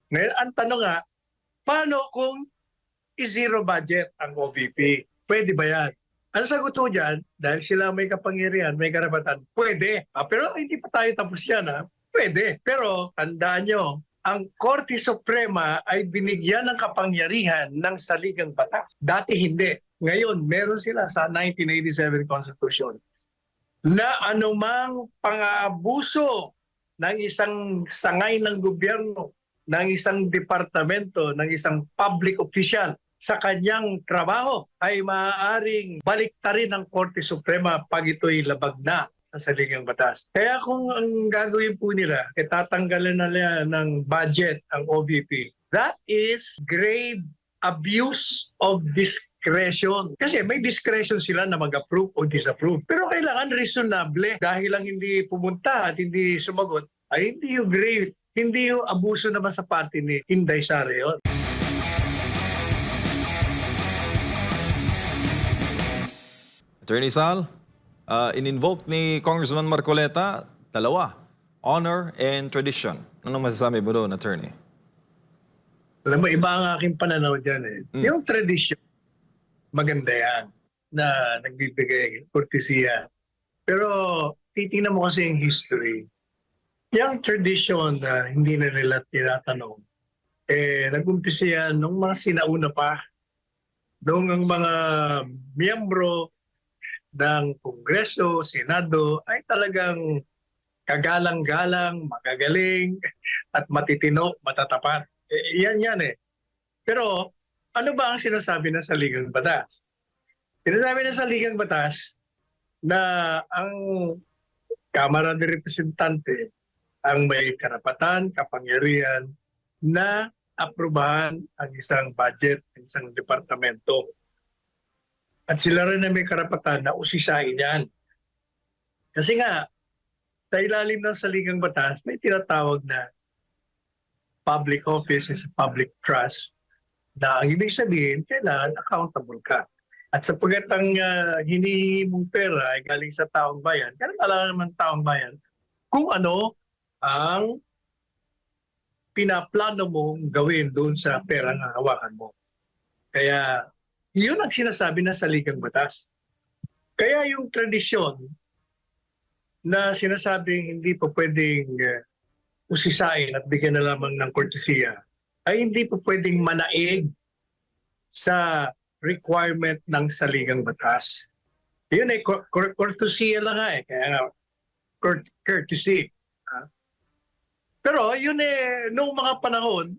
Ngayon, ang tanong nga, paano kung i-zero budget ang OVP? Pwede ba yan? Ang sagot ko dyan, dahil sila may kapangyarihan, may karapatan, pwede. Pero hindi pa tayo tapos yan. Pwede. Pero tandaan nyo, ang Korte Suprema ay binigyan ng kapangyarihan ng saligang batas. Dati hindi. Ngayon, meron sila sa 1987 Constitution na anumang pang-aabuso ng isang sangay ng gobyerno, ng isang departamento, ng isang public official sa kanyang trabaho ay maaaring baliktarin ng Korte Suprema pag ito'y labag na sa saligang batas. Kaya kung ang gagawin po nila, tatanggalan na nila ng budget ang OVP, that is grave abuse of discretion. Kasi may discretion sila na mag-approve o disapprove. Pero kailangan reasonable. Dahil lang hindi pumunta at hindi sumagot, ay hindi yung grave, hindi yung abuso naman sa party ni Inday Sara yun. Attorney Sal, in-invoke ni Congressman Marcoleta, dalawa, honor and tradition. Anong masasabi mo doon, Attorney? Alam mo, iba ang aking pananaw dyan eh. Yung tradition, maganda yan na nagbibigay kortesiya. Pero titingnan mo kasi yung history. Yung tradition na hindi na nila tinatanong, nag-umpisa yan nung mga sinauna pa. Nung ang mga miyembro ng Kongreso, Senado ay talagang kagalang-galang, magagaling, at matitino, matatapat. Yan eh. Pero ano ba ang sinasabi ng saligang batas? Sinasabi ng saligang batas na ang Kamara de Representante ang may karapatan, kapangyarihan na aprubahan ang isang budget ng isang departamento. At sila rin na may karapatan na usisain yan. Kasi nga, sa ilalim ng saligang batas, may tinatawag na public office is public trust na ang ibig sabihin, kailangan accountable ka. At sapagkat ang hinihingi mong pera ay galing sa taong bayan, kailangan naman taong bayan kung ano ang pinaplano mong gawin doon sa pera na hawakan mo. Kaya yun ang sinasabi na saligang batas. Kaya yung tradisyon na sinasabing hindi pa pwedeng usisain at bigyan na lamang ng kortesiya ay hindi pa pwedeng manaig sa requirement ng saligang batas. Yun ay kortesiya lang nga eh. Kaya nga, courtesy. Pero yun nung mga panahon,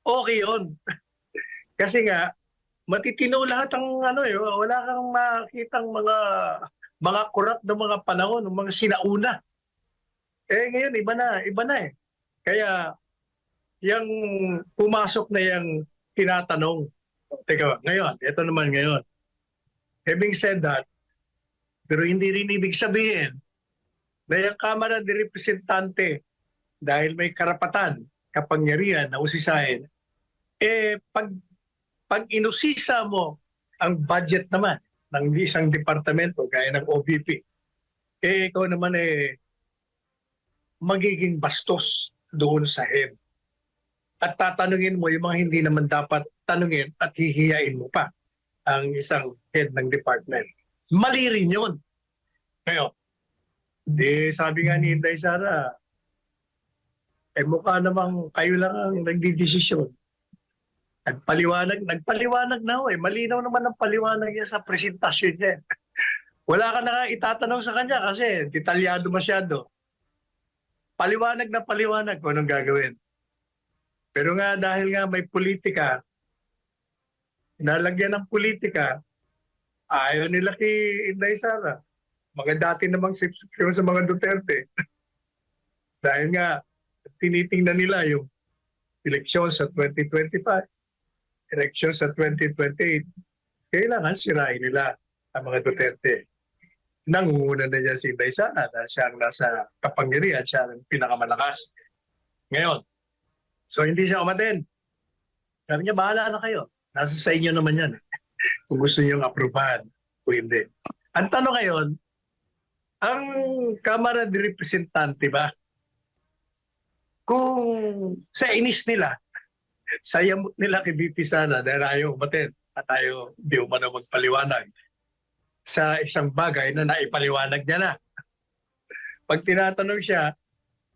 okay yun. Kasi nga, matitino lahat ang wala kang makitang mga korap ng mga panahon, ng mga sinauna. Ngayon iba na eh. Kaya yung pumasok na yung tinatanong. Teka, ngayon, ito naman ngayon. Having said that, pero hindi rin ibig sabihin na yung Kamara de Representante dahil may karapatan, kapangyarihan na usisain, pag inusisa mo ang budget naman ng isang departamento gaya ng OVP, ikaw naman magiging bastos doon sa head. At tatanungin mo yung mga hindi naman dapat tanungin at hihiyain mo pa ang isang head ng department. Mali rin yun. Kaya, sabi nga ni Inday Sara, mukha namang kayo lang ang nagdidesisyon. Nagpaliwanag na ho eh. Malinaw naman ang paliwanag niya sa presentasyon niya. Wala ka na nga itatanong sa kanya kasi detalyado masyado. Paliwanag na paliwanag kung anong gagawin. Pero nga dahil nga may politika, nalagyan ng politika, ayaw nila kay Inday Sara. Mga dati namang sipsip sa mga Duterte. Dahil nga, tinitingnan nila yung eleksyon sa 2025, eleksyon sa 2028, kailangan sirain nila ang mga Duterte. Nangunguna na dyan si Inday Sara dahil siya ang nasa kapangyarihan, siya ang pinakamalakas. Ngayon, so hindi siya umaten. Sabi niya, bahala na kayo. Nasa sa inyo naman yan. Kung gusto niyong aprobahan o hindi. Ang tanong ngayon, ang Kamara de Representante ba kung sa inis nila, sayamot nila kay VP Sara dahil ayaw umaten at ayaw di umano magpaliwanag sa isang bagay na naipaliwanag niya na. Pag tinatanong siya,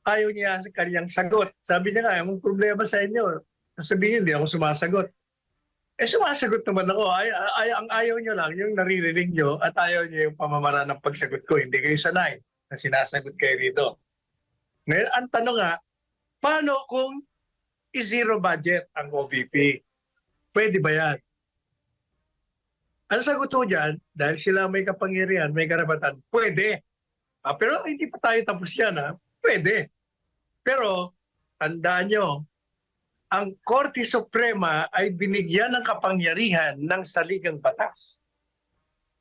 ayaw niya sa kanyang sagot. Sabi niya nga, yung problema sa inyo, sabihin hindi ako sumasagot. Sumasagot naman ako. Ang ayaw niyo lang, yung naririnig niyo at ayaw niyo yung pamamaraan ng pagsagot ko. Hindi kayo sanay na sinasagot kayo dito. Ngayon, ang tanong nga, paano kung i-zero budget ang OVP? Pwede ba yan? Ang sagot ko dyan, dahil sila may kapangyarihan, may karapatan, pwede. Pero hindi pa tayo tapos yan, ha? Pwede. Pero, tandaan nyo, ang Korte Suprema ay binigyan ng kapangyarihan ng saligang batas.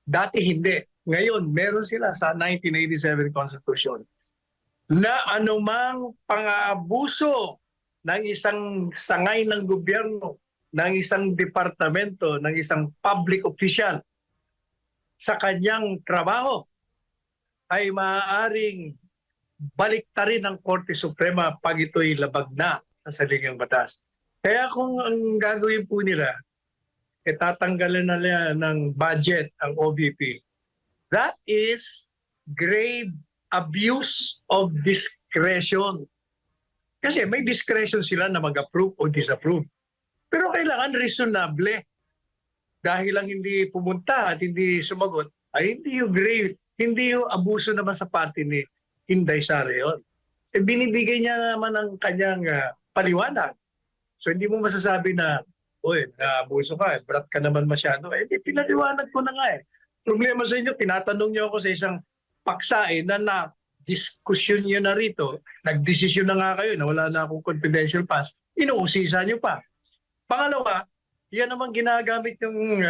Dati hindi. Ngayon, meron sila sa 1987 Constitution na anumang pang-aabuso ng isang sangay ng gobyerno, ng isang departamento, ng isang public official sa kanyang trabaho ay maaaring baliktarin ng Korte Suprema pag ito'y labag na sa saligang batas. Kaya kung ang gagawin po nila, tatanggalin na nila ng budget ang OVP, that is grave abuse of discretion. Kasi may discretion sila na mag-approve o disapprove. Pero kailangan reasonable. Dahil lang hindi pumunta at hindi sumagot, ay hindi yung grave, hindi yung abuso naman sa party ni Inday Sara yun. Binibigay niya naman ang kanyang paliwanag. So hindi mo masasabi na, uy, naabuso ka, brat ka naman masyado. Pinaliwanag ko na nga eh. Problema sa inyo, tinatanong niyo ako sa isang paksain na diskusyon niyo na rito, nagdesisyon na nga kayo na wala na akong confidential pass, inuusisa niyo pa. Pangalawa, yan naman ginagamit yung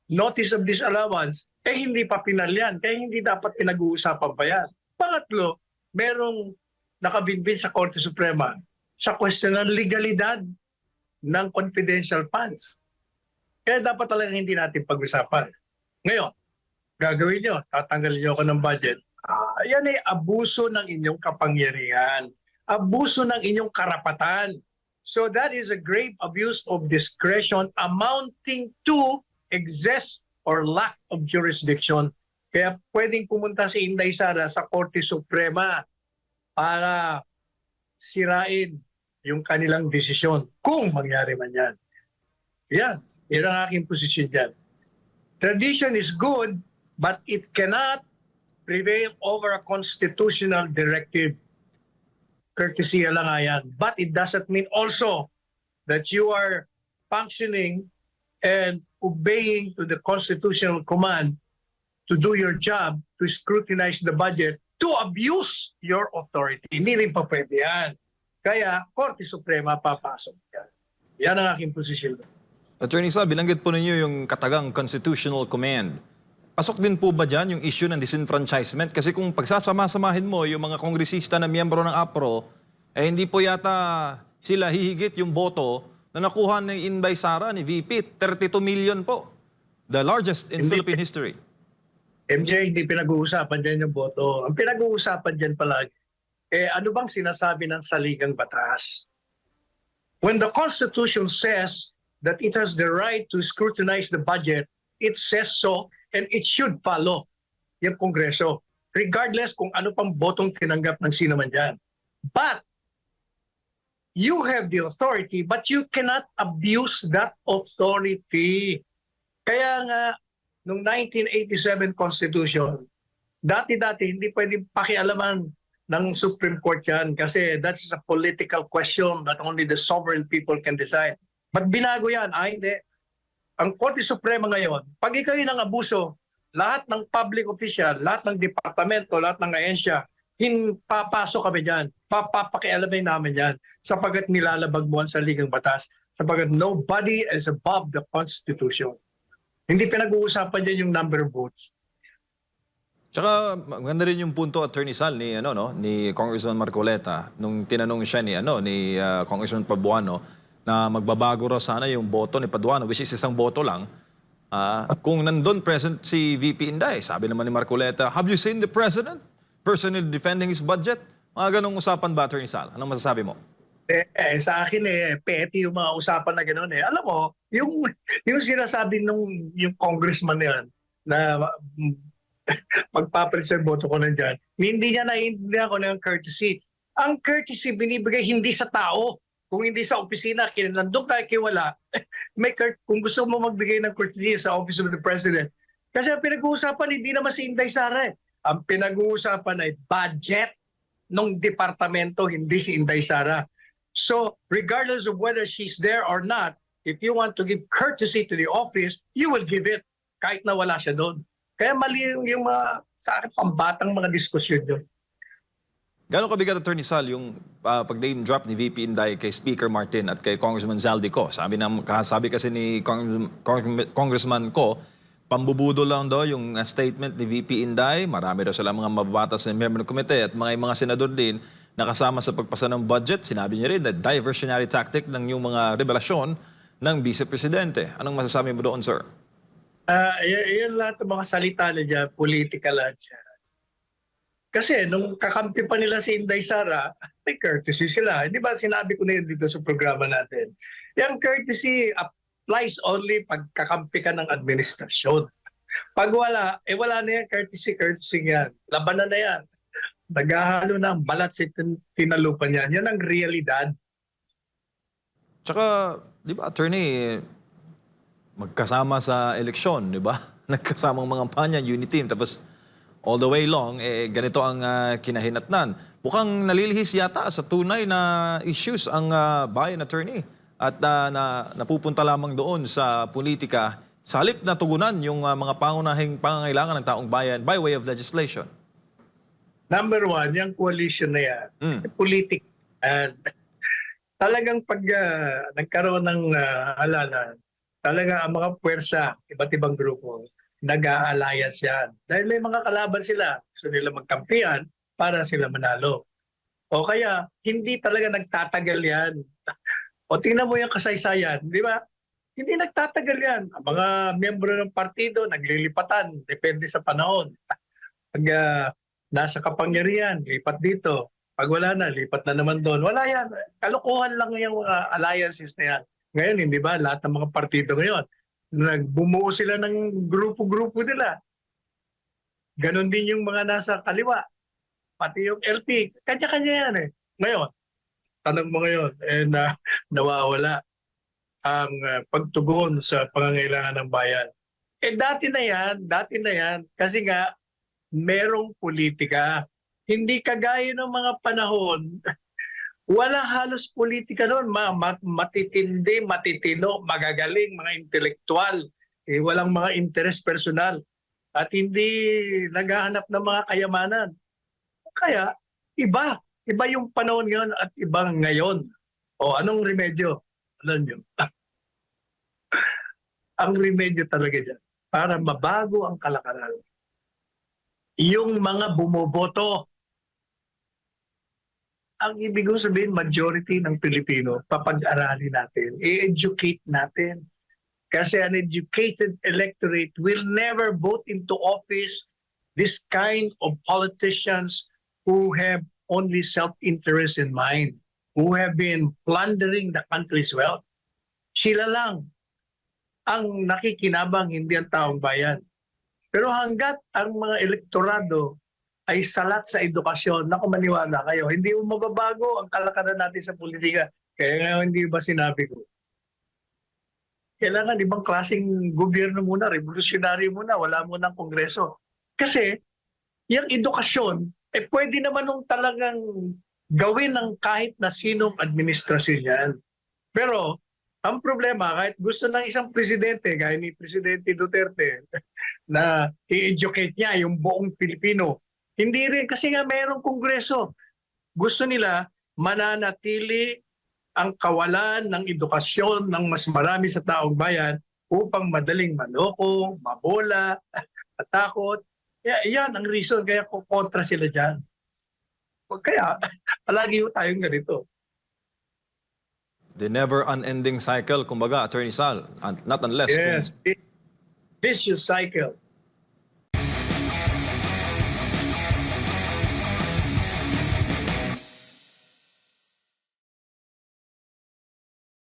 notice of disallowance, hindi pa pinal yan, kaya hindi dapat pinag-uusapan pa yan. Pangatlo, merong nakabinbin sa Korte Suprema sa question ng legalidad ng confidential funds. Kaya dapat talaga hindi natin pag-usapan. Ngayon, gagawin nyo, tatanggalin nyo ako ng budget. Yan ay abuso ng inyong kapangyarihan. Abuso ng inyong karapatan. So that is a grave abuse of discretion amounting to excess or lack of jurisdiction. Kaya pwedeng pumunta si Inday Sara sa Korte Suprema para sirain yung kanilang desisyon kung mangyari man yan. Yan ang aking posisyon dyan. Tradition is good, but it cannot prevail over a constitutional directive. Courtesy lang nga yan. But it doesn't mean also that you are functioning and obeying to the constitutional command to do your job, to scrutinize the budget, to abuse your authority. Hindi rin pa pwede yan. Kaya, Korte Suprema papasok yan. Yan ang aking posisyon. Attorney Sa, binanggit po ninyo yung katagang constitutional command. Pasok din po ba dyan yung issue ng disenfranchisement? Kasi kung pagsasama-samahin mo yung mga kongresista na miyembro ng APRO, hindi po yata sila hihigit yung boto na nakuha ni Inday Sara, ni VP, 32 million po. The largest in Philippine history. MJ, hindi pinag-uusapan dyan yung boto. Ang pinag-uusapan dyan palagi, ano bang sinasabi ng saligang batas? When the Constitution says that it has the right to scrutinize the budget, it says so and it should follow yung Kongreso, regardless kung ano pang botong tinanggap ng sino man dyan. But you have the authority, but you cannot abuse that authority. Kaya nga, noong 1987 Constitution, dati-dati hindi pwedeng pakialaman ng Supreme Court yan kasi that's a political question that only the sovereign people can decide. But binago yan, hindi. Ang Korte Suprema ngayon, pag ikaw ng abuso, lahat ng public official, lahat ng departamento, lahat ng ahensya, papasok kami dyan. Papakialamin namin yan sapagkat nilalabag mo ang saligang batas, sapagkat nobody is above the Constitution. Hindi pinag-uusapan dyan yung number of votes. Tsaka maganda rin yung punto, Attorney Sal, ni Congressman Marcoleta nung tinanong siya ni Congressman Pabuano na magbabago raw sana yung boto ni Paduano, which is isang boto lang. Kung nandun present si VP Inday, sabi naman ni Marcoleta, have you seen the President personally defending his budget? Mga ganong usapan ba, Attorney Sal? Anong masasabi mo? Sa akin petty yung mga usapan na gano'n eh. Alam mo, yung sinasabi nung yung congressman na yan, na magpapalit boto ko nandiyan, hindi niya naiintindihan ko ng courtesy. Ang courtesy binibigay hindi sa tao, kung hindi sa opisina, nandun ka kiwala, kung gusto mo magbigay ng courtesy sa Office of the President. Kasi ang pinag-uusapan, hindi naman si Inday Sara eh. Ang pinag-uusapan ay budget ng departamento, hindi si Inday Sara. So, regardless of whether she's there or not, if you want to give courtesy to the office, you will give it kahit na wala siya doon. Kaya mali yung mga, sa akin, pambatang mga diskusyon doon. Gano'ng kabigat, Attorney Sal, yung pag-name drop ni VP Inday kay Speaker Martin at kay Congressman Zaldico? Sabi kasi ni Congressman Ko, pambubudo lang daw yung statement ni VP Inday. Marami daw sila mga mababatas na member ng komite at mga senador din na kasama sa pagpasa ng budget. Sinabi niya rin na diversionary tactic ng yung mga revelasyon ng Vice Presidente. Anong masasabi mo doon, sir? Yan lahat ng mga salita na dyan, political lahat yan. Kasi nung kakampi pa nila si Inday Sara, may courtesy sila. Di ba sinabi ko na yun dito sa programa natin? Yung courtesy applies only pag kakampi ka ng administrasyon. Pag wala, wala na yan, courtesy yan. Labanan na yan. Naghahalo ng balat si tinalupan yan. Yan ang realidad. Tsaka, di ba, Attorney, magkasama sa eleksyon, di ba? Nagkasamang mga kampanya, unity team, tapos all the way long, ganito ang kinahinatnan. Mukhang nalilihis yata sa tunay na issues ang bayan, Attorney. At napupunta lamang doon sa politika sa halip na tugunan yung mga pangunahing pangangailangan ng taong bayan by way of legislation. Number one, yung coalition na yan, politik. Talagang pag nagkaroon ng halalan, talaga ang mga puwersa, iba't ibang grupo, nag-a-alliance yan. Dahil may mga kalaban sila, gusto nila magkampihan para sila manalo. O kaya, hindi talaga nagtatagal yan. O tingnan mo yung kasaysayan, di ba? Hindi nagtatagal yan. Ang mga miyembro ng partido, naglilipatan, depende sa panahon. Pag nasa kapangyarihan, lipat dito. Pag wala na, lipat na naman doon. Wala yan. Kalokohan lang yung alliances na yan. Ngayon, hindi ba, lahat ng mga partido ngayon, nagbumuo sila ng grupo-grupo nila. Ganon din yung mga nasa kaliwa. Pati yung LP. Kanya-kanya yan eh. Ngayon, tanong mo ngayon, nawawala ang pagtugon sa pangangailangan ng bayan. Dati na yan. Kasi nga, merong politika. Hindi kagaya ng mga panahon, wala halos politika noon. Matitindi, matitino, magagaling, mga intelektual. Walang mga interes personal. At hindi naghahanap ng mga kayamanan. Kaya, iba. Iba yung panahon ngayon at ibang ngayon. O anong remedyo? Alam nyo? Ang remedyo talaga dyan, para mabago ang kalakaran, yung mga bumoboto. Ang ibig sabihin, majority ng Pilipino, papag-aralin natin, i-educate natin. Kasi an educated electorate will never vote into office this kind of politicians who have only self-interest in mind, who have been plundering the country's wealth. Sila lang ang nakikinabang, hindi ang taong bayan. Pero hanggat ang mga elektorado ay salat sa edukasyon, naku, maniwala kayo, hindi mo mababago ang kalakaran natin sa politika. Kaya nga hindi ba sinabi ko, kailangan ibang klaseng gobyerno muna, revolutionary muna, wala muna ang kongreso. Kasi yung edukasyon, pwede naman nung talagang gawin ng kahit na sinong administrasyon yan. Pero ang problema, kahit gusto ng isang presidente, gaya ni Presidente Duterte, na i-educate niya yung buong Pilipino, hindi rin, kasi nga mayroong kongreso. Gusto nila mananatili ang kawalan ng edukasyon ng mas marami sa taong bayan upang madaling manoko, mabola, matakot. Yan ang reason kaya kontra sila dyan. Kaya palagi tayong ganito. The never unending cycle, kumbaga, Attorney Sal, not unless... Yes, vicious cycle.